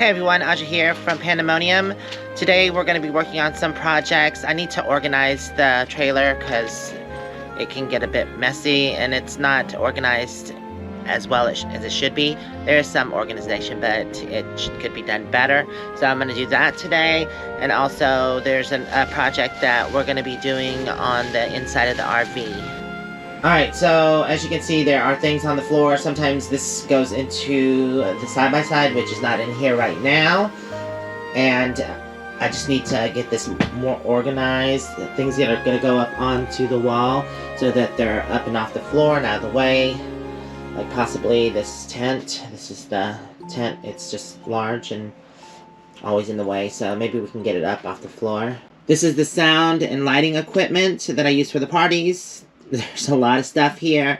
Hey everyone, Aja here from Panda Monium. Today we're going to be working on some projects. I need to organize the trailer because it can get a bit messy and it's not organized as well as it should be. There is some organization, but it could be done better. So I'm going to do that today. And also there's a project that we're going to be doing on the inside of the RV. Alright, so as you can see, there are things on the floor. Sometimes this goes into the side-by-side, which is not in here right now. And I just need to get this more organized. Things that are going to go up onto the wall so that they're up and off the floor and out of the way. Like possibly this tent. This is the tent. It's just large and always in the way, so maybe we can get it up off the floor. This is the sound and lighting equipment that I use for the parties. There's a lot of stuff here,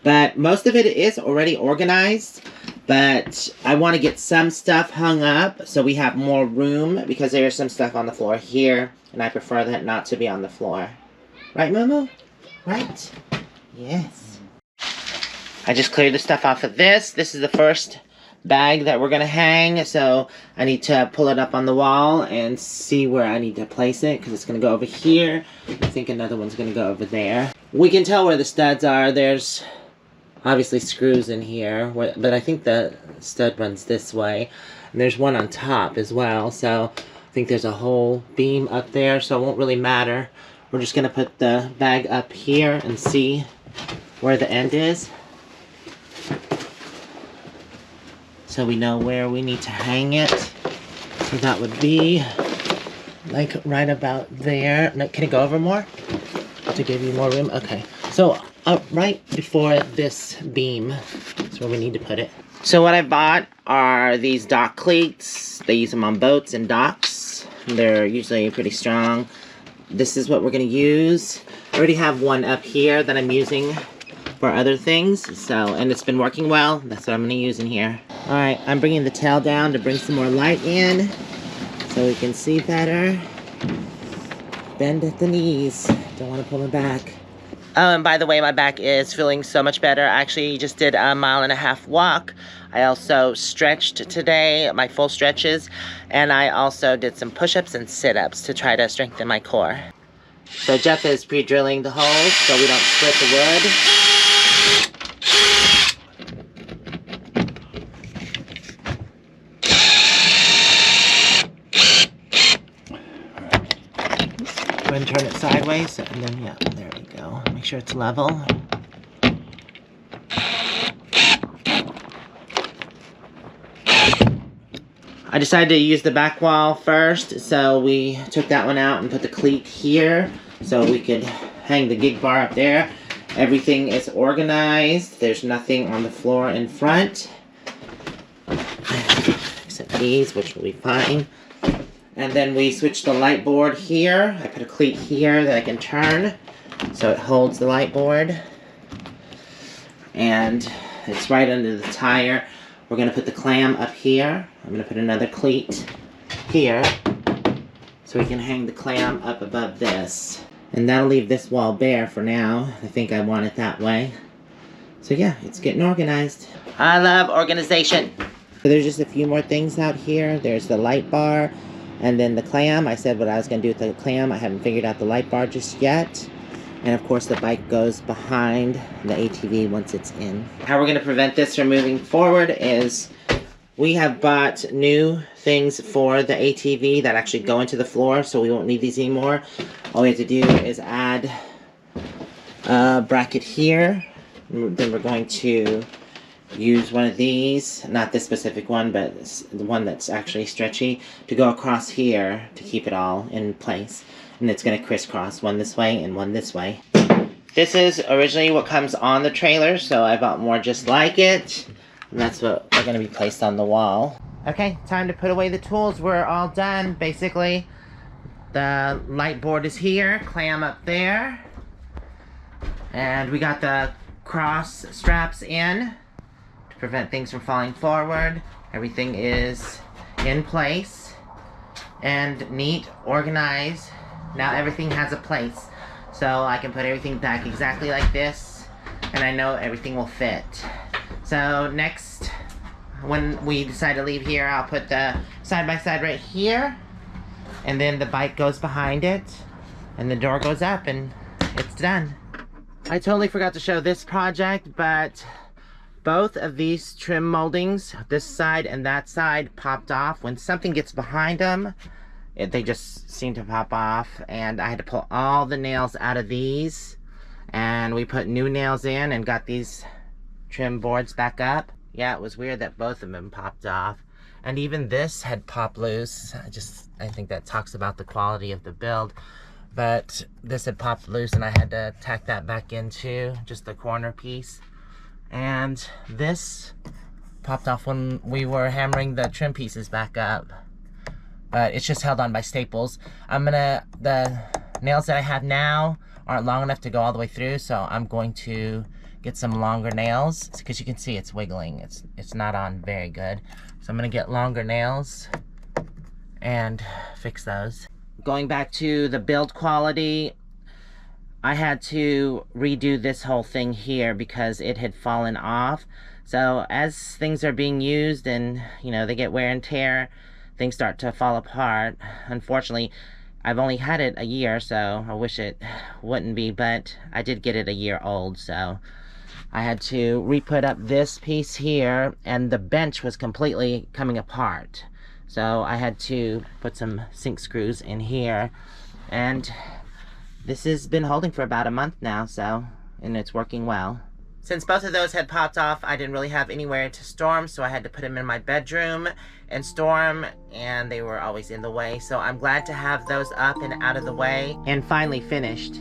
but most of it is already organized, but I want to get some stuff hung up so we have more room because there's some stuff on the floor here, and I prefer that not to be on the floor. Right, moo-moo? Right? Yes. I just cleared the stuff off of this. This is the first bag that we're going to hang, so I need to pull it up on the wall and see where I need to place it because it's going to go over here. I think another one's going to go over there. We can tell where the studs are. There's obviously screws in here, but I think the stud runs this way. And there's one on top as well, so I think there's a whole beam up there, so it won't really matter. We're just going to put the bag up here and see where the end is, so we know where we need to hang it. So that would be like right about there. No, can it go over more to give you more room? Okay, so right before this beam is where we need to put it. So what I bought are these dock cleats. They use them on boats and docks. They're usually pretty strong. This is what we're going to use. I already have one up here that I'm using for other things, so, and it's been working well. That's what I'm going to use in here. Alright, I'm bringing the tail down to bring some more light in so we can see better. Bend at the knees. Don't want to pull it back. Oh, and by the way, my back is feeling so much better. I actually just did a 1.5 mile walk. I also stretched today, my full stretches, and I also did some push-ups and sit-ups to try to strengthen my core. So Jeff is pre-drilling the holes so we don't split the wood. Go ahead and turn it sideways, and then, yeah, there we go. Make sure it's level. I decided to use the back wall first, so we took that one out and put the cleat here so we could hang the gig bar up there. Everything is organized. There's nothing on the floor in front, except these, which will be fine. And then we switched the light board here. I put a cleat here that I can turn so it holds the light board. And it's right under the tire. We're going to put the clam up here. I'm going to put another cleat here so we can hang the clam up above this. And that'll leave this wall bare for now. I think I want it that way. So yeah, it's getting organized. I love organization. So there's just a few more things out here. There's the light bar. And then the clam, I said what I was going to do with the clam. I haven't figured out the light bar just yet. And of course the bike goes behind the ATV once it's in. How we're going to prevent this from moving forward is we have bought new things for the ATV that actually go into the floor, so we won't need these anymore. All we have to do is add a bracket here. Then we're going to use one of these, not this specific one, but the one that's actually stretchy, to go across here to keep it all in place. And it's going to crisscross one this way and one this way. This is originally what comes on the trailer, so I bought more just like it. And that's what are going to be placed on the wall. Okay, time to put away the tools. We're all done, basically. The light board is here, clam up there. And we got the cross straps in to prevent things from falling forward. Everything is in place and neat, organized. Now everything has a place, so I can put everything back exactly like this, and I know everything will fit. So next when we decide to leave here, I'll put the side-by-side right here, and then the bike goes behind it, and the door goes up, and it's done. I totally forgot to show this project, but both of these trim moldings, this side and that side, popped off. When something gets behind them, they just seem to pop off, and I had to pull all the nails out of these, and we put new nails in and got these trim boards back up. Yeah, it was weird that both of them popped off. And even this had popped loose. I think that talks about the quality of the build. But this had popped loose, and I had to tack that back into just the corner piece. And this popped off when we were hammering the trim pieces back up. But it's just held on by staples. The nails that I have now aren't long enough to go all the way through, so I'm going to get some longer nails, because you can see it's wiggling. It's not on very good. So I'm gonna get longer nails and fix those. Going back to the build quality, I had to redo this whole thing here because it had fallen off. So as things are being used and, you know, they get wear and tear, things start to fall apart. Unfortunately, I've only had it a year, so I wish it wouldn't be, but I did get it a year old, so I had to re-put up this piece here, and the bench was completely coming apart. So I had to put some sink screws in here, and this has been holding for about a month now, and it's working well. Since both of those had popped off, I didn't really have anywhere to store them, so I had to put them in my bedroom and store them, and they were always in the way. So I'm glad to have those up and out of the way, and finally finished.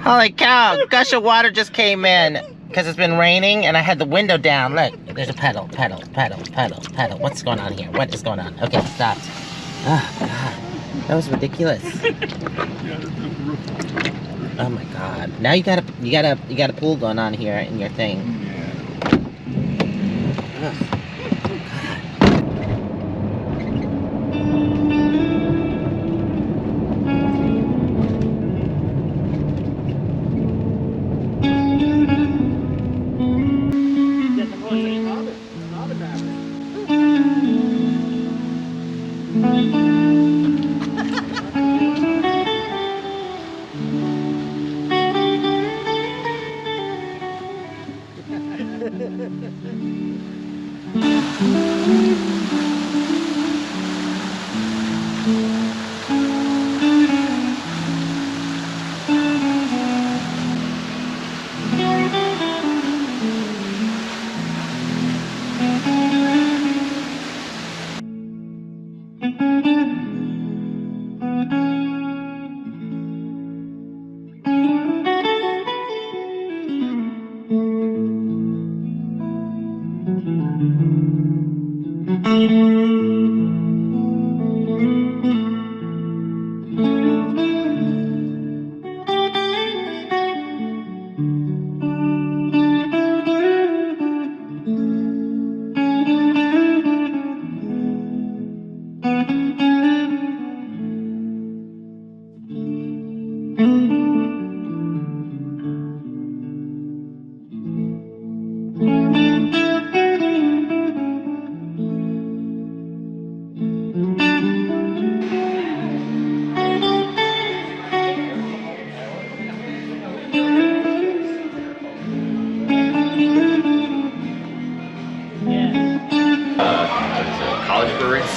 Holy cow, gush of water just came in because it's been raining and I had the window down. Look, there's a pedal. What's going on here? What is going on? Okay, stop. Oh, God. That was ridiculous. Oh my God. Now you got a pool going on here in your thing. Ugh.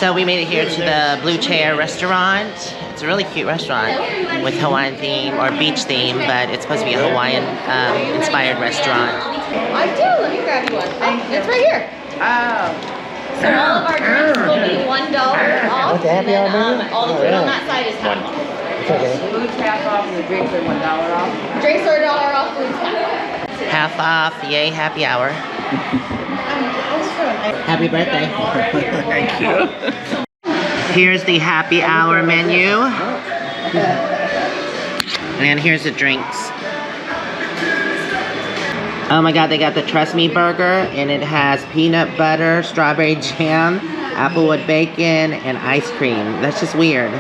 So we made it here to the Blue Chair restaurant. It's a really cute restaurant with Hawaiian theme or beach theme, but it's supposed to be a Hawaiian inspired restaurant. I do. Let me grab you one. It's right here. Oh. So all of our drinks will be $1 off. And then, all the food on that side is half off. Food's half off and the drinks are $1 off. Drinks are $1 off. Food's half off. Half off, yay, happy hour. Happy birthday. Thank you. Here's the happy hour menu. And here's the drinks. Oh my god, they got the Trust Me burger, and it has peanut butter, strawberry jam, applewood bacon, and ice cream. That's just weird.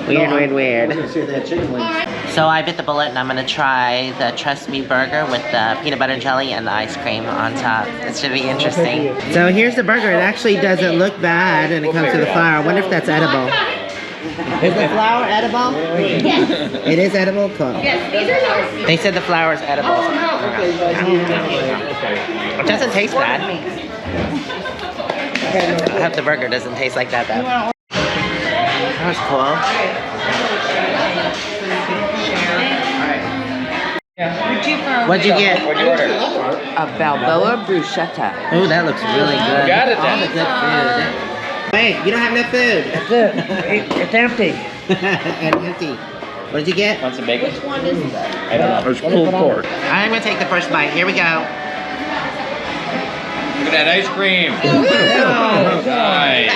Weird. So I bit the bullet and I'm gonna try the Trust Me burger with the peanut butter jelly and the ice cream on top. It should be interesting. So here's the burger. It actually doesn't look bad when it comes to the flour. I wonder if that's edible. Is the flour edible? Yes. It is edible? Cool. Yes, these are yours. They said the flour is edible. It doesn't taste bad. I hope the burger doesn't taste like that though. That was cool. What'd you get? What'd you order? A Balboa bruschetta. Oh, that looks really good. Got it All then. the good food. Wait, you don't have no food. That's it. It's empty. And empty. What did you get? Want some bacon? Which one is that? I don't know. There's pulled pork. I'm gonna take the first bite. Here we go. Look at that ice cream. Nice.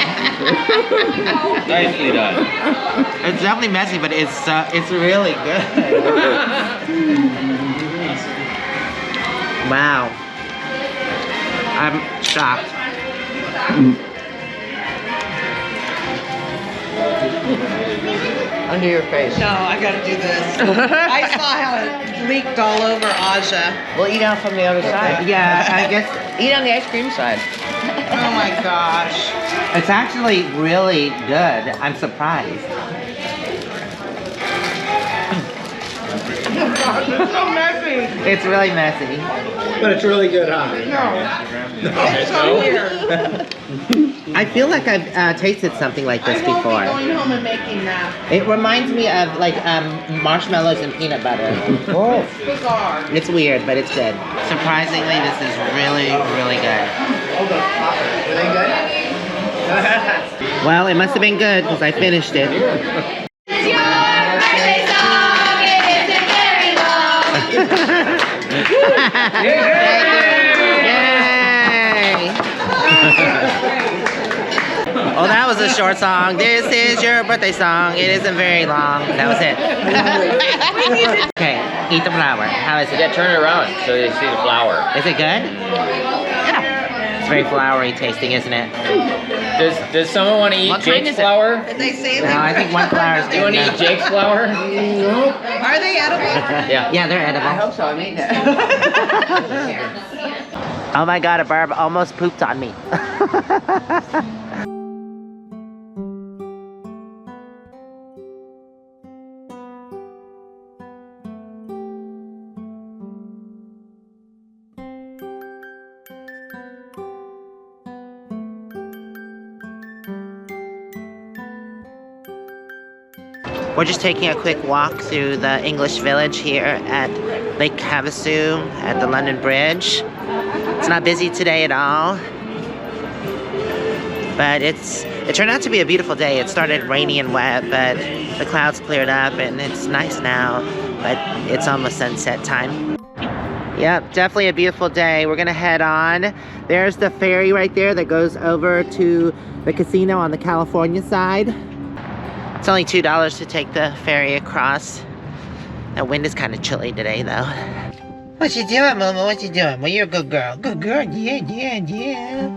Nicely done. It's definitely messy, but it's really good. Wow. I'm shocked. Under your face. No, I gotta do this. I saw how it leaked all over Aja. We'll eat out from the other side. Yeah, I guess Eat on the ice cream side. Oh my gosh. it's actually really good. I'm surprised. It's so messy. It's really messy. But it's really good, huh? It's so weird. I feel like I've tasted something like this I won't before. be going home and making that. It reminds me of like marshmallows and peanut butter. Oh. Bizarre. It's weird, but it's good. Surprisingly, this is really, really good. Well, it must have been good because I finished it. It's your birthday song. It isn't very long. Yay! Oh, that was a short song. This is your birthday song. It isn't very long. That was it. Okay, eat the flour. How is it? Yeah, turn it around so they see the flour. Is it good? Yeah. It's very floury tasting, isn't it? Does someone want to eat What kind Jake's is it? flour? Did they say No, that? I think one flour is Do you good want to eat enough. Jake's flour? Are they edible? Yeah. Yeah, they're edible. I hope so. I mean that. Oh my god, a barb almost pooped on me. We're just taking a quick walk through the English village here at Lake Havasu at the London Bridge. It's not busy today at all, but it turned out to be a beautiful day. It started rainy and wet, but the clouds cleared up and it's nice now, but it's almost sunset time. Yep, definitely a beautiful day. We're gonna head on. There's the ferry right there that goes over to the casino on the California side. It's only $2 to take the ferry across. The wind is kind of chilly today, though. What you doing, Moo-moo? What you doing? Well, you're a good girl. Good girl, yeah.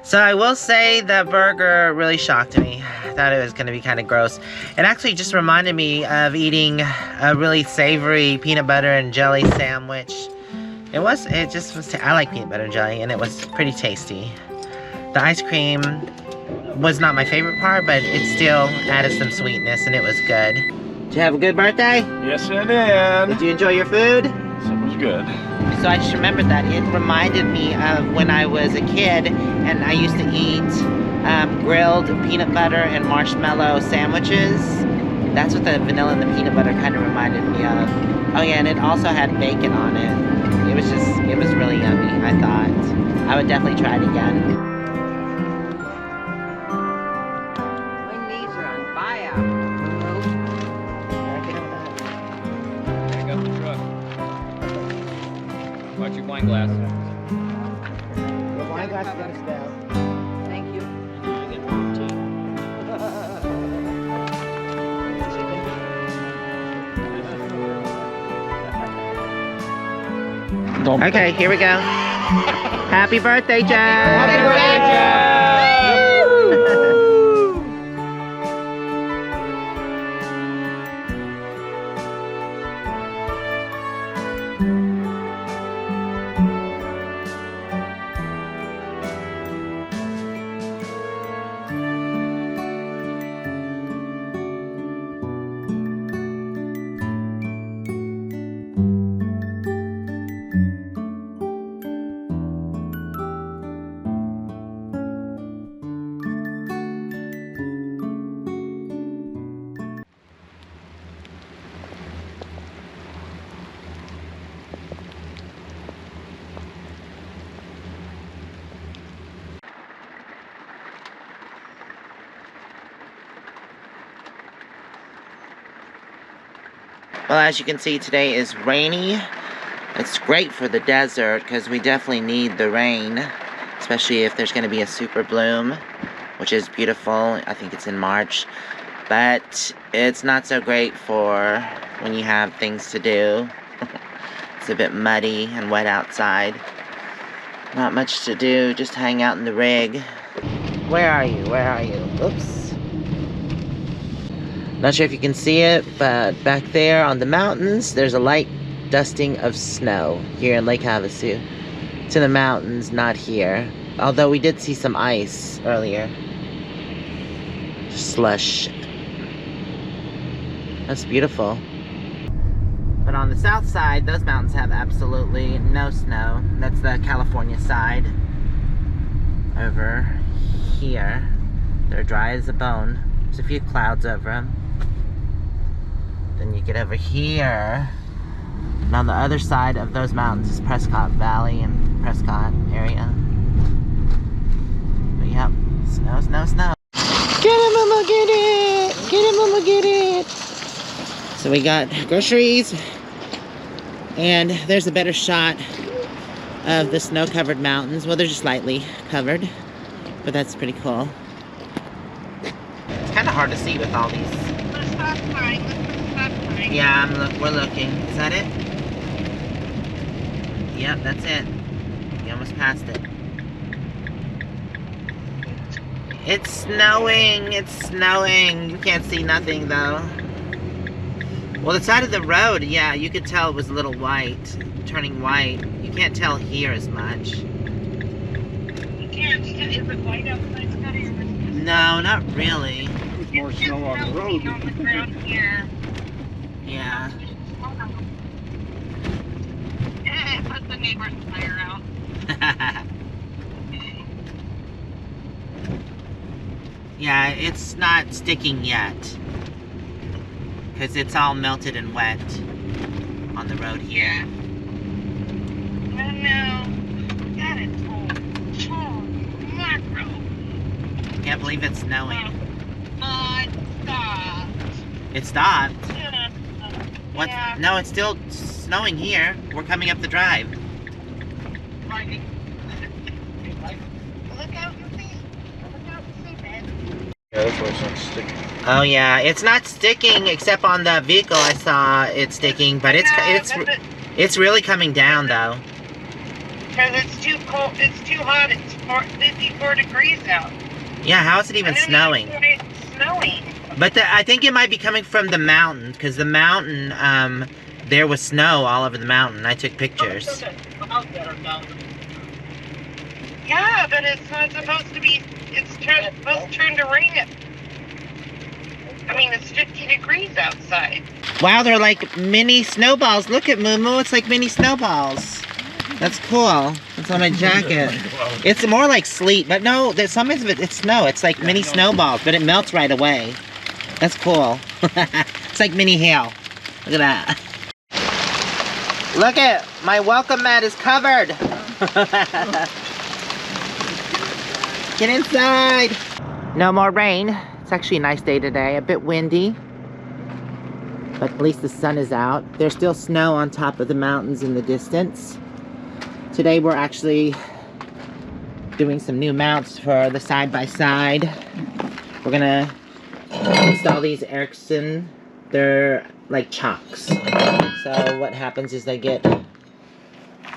So I will say the burger really shocked me. I thought it was going to be kind of gross. It actually just reminded me of eating a really savory peanut butter and jelly sandwich. I like peanut butter and jelly, and it was pretty tasty. The ice cream was not my favorite part, but it still added some sweetness, and it was good. Did you have a good birthday? Yes, I did. Did you enjoy your food? It was good. So I just remembered that. It reminded me of when I was a kid and I used to eat grilled peanut butter and marshmallow sandwiches. That's what the vanilla and the peanut butter kind of reminded me of. Oh yeah, and it also had bacon on it. It was really yummy, I thought. I would definitely try it again. My knees are on fire. Back up the truck. Watch your wine glass. The wine glass is gonna spill. Thank you. Okay, here we go. Happy birthday, Joe! Happy Well, as you can see, today is rainy. It's great for the desert because we definitely need the rain, especially if there's going to be a super bloom, which is beautiful. I think it's in March. But it's not so great for when you have things to do. It's a bit muddy and wet outside. Not much to do, just hang out in the rig. Where are you? Where are you? Oops. Not sure if you can see it, but back there on the mountains, there's a light dusting of snow here in Lake Havasu. It's in the mountains, not here. Although we did see some ice earlier. Slush. That's beautiful. But on the south side, those mountains have absolutely no snow. That's the California side. Over here, they're dry as a bone. There's a few clouds over them. Then you get over here. And on the other side of those mountains is Prescott Valley and Prescott area. But yep, snow, snow, snow. Get it, Mama, get it! Get it, Mama, get it! So we got groceries. And there's a better shot of the snow-covered mountains. Well, they're just lightly covered. But that's pretty cool. It's kind of hard to see with all these. Yeah, we're looking. Is that it? Yep, that's it. You almost passed it. It's snowing. It's snowing. You can't see nothing, though. Well, the side of the road, yeah, you could tell it was a little white. Turning white. You can't tell here as much. You can't. Is it white outside, Scotty? No, not really. There's more snow on the road. On the ground here. Yeah. Put the neighbor's fire out. Yeah, it's not sticking yet. Because it's all melted and wet on the road here. Oh no. God, it's cold. Oh, macro. Can't believe it's snowing. It stopped. It stopped? Yeah. What? Yeah. No, it's still snowing here. We're coming up the drive. Look out and see. Look out and see, man. Yeah, that's why it's not sticking. Oh yeah, it's not sticking except on the vehicle. I saw it sticking, but it's really coming down though. Because it's too cold. It's too hot. It's 54 degrees out. Yeah, how is it even snowing? It's snowing. But I think it might be coming from the mountain, because the mountain, there was snow all over the mountain. I took pictures. Yeah, but it's not supposed to be. It's supposed to turn to rain. I mean, it's 50 degrees outside. Wow, they're like mini snowballs. Look at Moo-moo, it's like mini snowballs. That's cool. It's on my jacket. It's more like sleet, but no, there's some of it, it's snow. It's like mini snowballs, but it melts right away. That's cool. It's like mini hail. Look at that. Look at, my welcome mat is covered. Get inside. No more rain. It's actually a nice day today. A bit windy, but at least the sun is out. There's still snow on top of the mountains in the distance. Today we're actually doing some new mounts for the side-by-side. We're gonna install these Ericsson. They're like chocks. So what happens is they get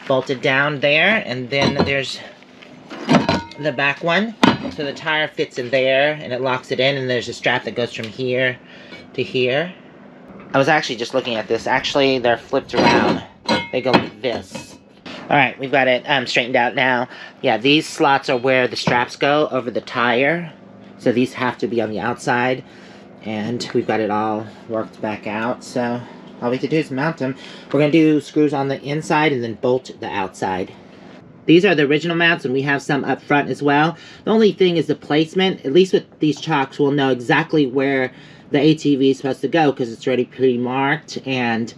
bolted down there, and then there's the back one. So the tire fits in there and it locks it in, and there's a strap that goes from here to here. I was actually just looking at this. Actually, they're flipped around. They go like this. Alright, we've got it straightened out now. Yeah, these slots are where the straps go over the tire. So these have to be on the outside. And we've got it all worked back out. So all we have to do is mount them. We're going to do screws on the inside and then bolt the outside. These are the original mounts, and we have some up front as well. The only thing is the placement. At least with these chocks, we'll know exactly where the ATV is supposed to go because it's already pre-marked, and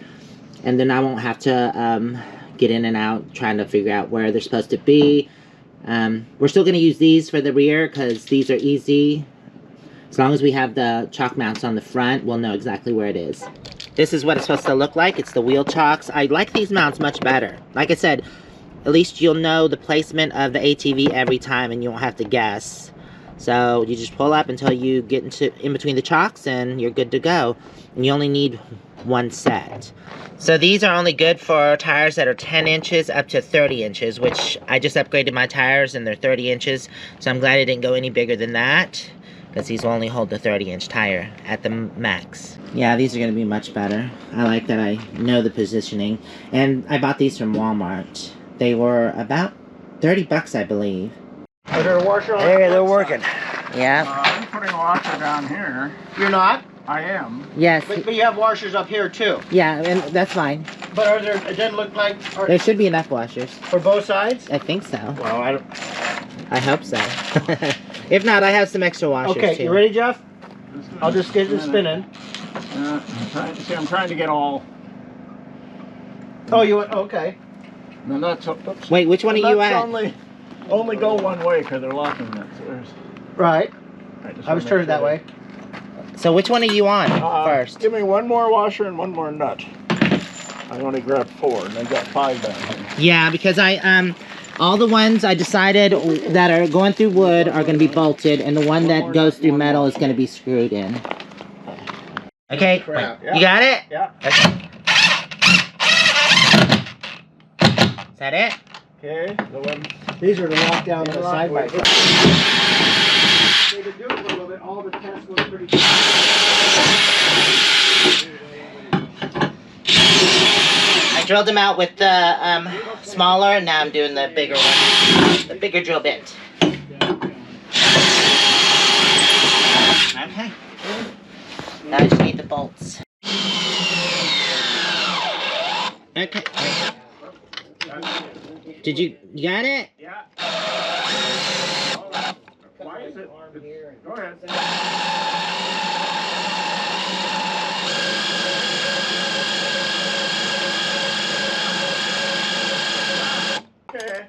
then I won't have to get in and out trying to figure out where they're supposed to be. We're still going to use these for the rear because these are easy. As long as we have the chalk mounts on the front, we'll know exactly where it is. This is what it's supposed to look like. It's the wheel chocks. I like these mounts much better. Like I said, at least you'll know the placement of the ATV every time and you won't have to guess. So you just pull up until you get in between the chocks and you're good to go. And you only need one set. So these are only good for tires that are 10 inches up to 30 inches, which I just upgraded my tires and they're 30 inches. So I'm glad it didn't go any bigger than that, because these will only hold the 30-inch tire at the max. Yeah, these are going to be much better. I like that I know the positioning. And I bought these from Walmart. They were about 30 bucks, I believe. Is there a washer on? Hey, they're working. Yeah. I'm putting a washer down here. You're not? I am. Yes. But you have washers up here too. Yeah, and that's fine. But are there? It doesn't look like. There should be enough washers. For both sides? I think so. Well, I don't. I hope so. If not, I have some extra washers Okay, too. you ready, Jeff? I'll just get it spinning. I'm trying to get all. Oh, you went. Okay. No, that's. Oops. Wait, which one are you That's at? only go one way because they're locking that. So there's. Right. just I was wanna turning make that sure way. So which one are you on first? Give me one more washer and one more nut. I only grabbed 4 and I got 5 down here. Yeah, because all the ones I decided that are going through wood are going to be bolted, and the one that goes through metal is going to be screwed in. Okay, Crap. you got it? Yeah. Okay. Is that it? Okay. These are to lock down the side by side. They could do it a little bit. All the tests look pretty good. I drilled them out with the smaller, and now I'm doing the bigger one. The bigger drill bit. Okay. Now I just need the bolts. Okay. Did you got it? Yeah. Why is it? Go ahead. Okay.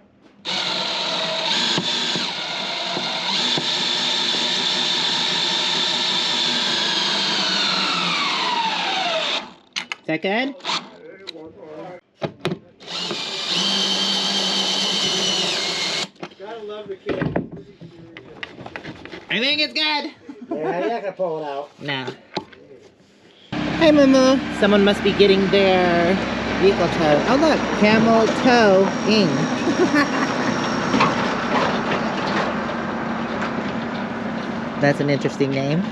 Is that good? Gotta love the kid. I think it's good. Yeah, you're not gonna pull it out. No. Hey, moo-moo. Someone must be getting their vehicle towed. Oh, look. Camel Toe-ing. That's an interesting name.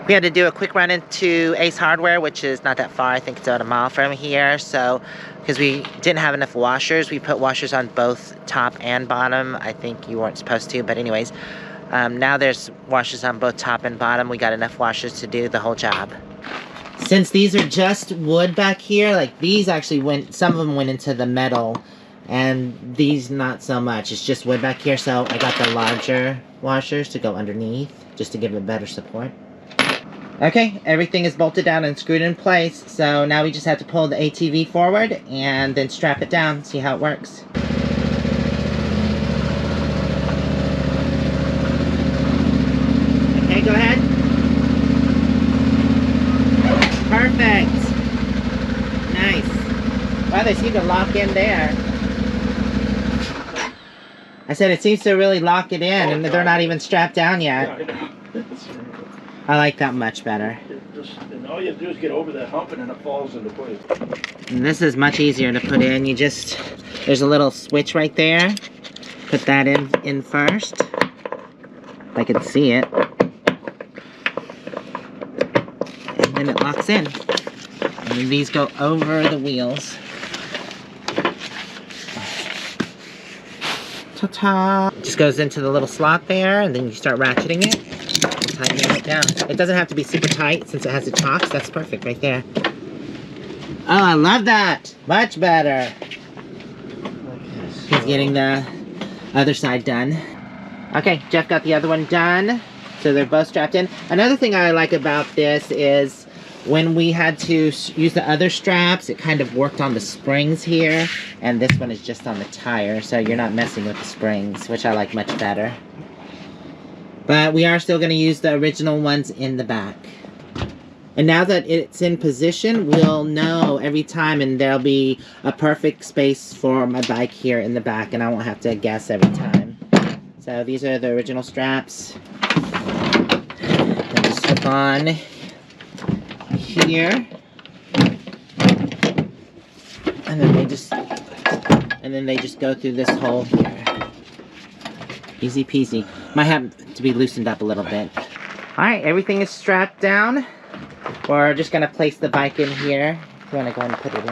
We had to do a quick run into Ace Hardware, which is not that far. I think it's about a mile from here. So, because we didn't have enough washers, we put washers on both top and bottom. I think you weren't supposed to, but anyways. Now there's washers on both top and bottom. We got enough washers to do the whole job. Since these are just wood back here, like these actually went, some of them went into the metal And these not so much. It's just wood back here, so I got the larger washers to go underneath, just to give it better support. Okay, everything is bolted down and screwed in place, so now we just have to pull the ATV forward and then strap it down, see how it works. Okay, go ahead. Perfect. Nice. Wow, they seem to lock in there. I said it seems to really lock it in, and they're not even strapped down yet. I like that much better. And all you have to do is get over that hump and then it falls into place. And this is much easier to put in. You just, there's a little switch right there. Put that in first. If I can see it. And then it locks in. And then these go over the wheels. Ta-ta! It just goes into the little slot there, and then you start ratcheting it. Tightening it down. It doesn't have to be super tight since it has the chocks. That's perfect right there. Oh, I love that! Much better. He's getting the other side done. Okay, Jeff got the other one done. So they're both strapped in. Another thing I like about this is when we had to use the other straps, it kind of worked on the springs here. And this one is just on the tire, so you're not messing with the springs, which I like much better. But we are still going to use the original ones in the back. And now that it's in position, we'll know every time, and there'll be a perfect space for my bike here in the back, and I won't have to guess every time. So these are the original straps. Then just slip on here. And then they just go through this hole here. Easy peasy. Might have to be loosened up a little bit. Alright, everything is strapped down. We're just going to place the bike in here. If you want to go and put it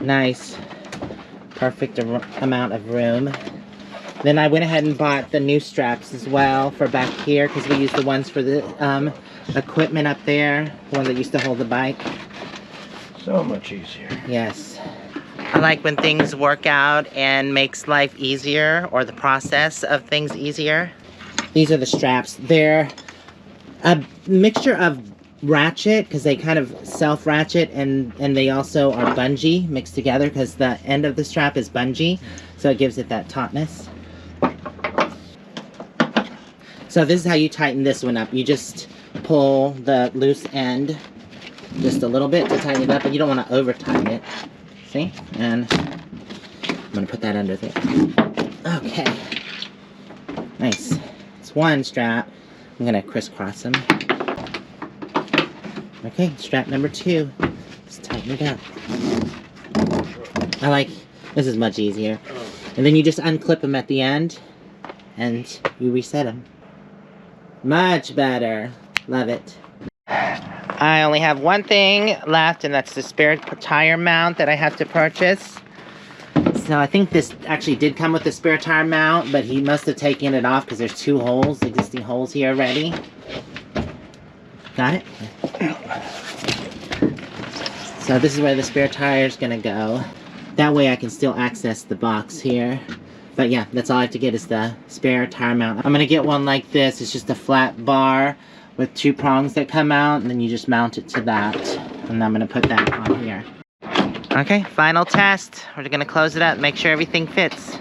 in. Nice. Perfect amount of room. Then I went ahead and bought the new straps as well for back here, because we use the ones for the equipment up there. The one that used to hold the bike. So much easier. Yes. I like when things work out and makes life easier, or the process of things easier. These are the straps. They're a mixture of ratchet, because they kind of self-ratchet, and they also are bungee mixed together, because the end of the strap is bungee, so it gives it that tautness. So this is how you tighten this one up. You just pull the loose end just a little bit to tighten it up, but you don't want to over-tighten it. See? And I'm going to put that under there. Okay. Nice. It's one strap. I'm going to crisscross them. Okay, strap number 2. Just tighten it up. I like, this is much easier. And then you just unclip them at the end, and you reset them. Much better. Love it. I only have one thing left, and that's the spare tire mount that I have to purchase. So I think this actually did come with the spare tire mount, but he must have taken it off because there's 2 holes, existing holes here already. Got it? So this is where the spare tire is going to go. That way I can still access the box here. But yeah, that's all I have to get is the spare tire mount. I'm going to get one like this. It's just a flat bar with 2 prongs that come out, and then you just mount it to that. And I'm going to put that on here. Okay, final test. We're going to close it up, make sure everything fits.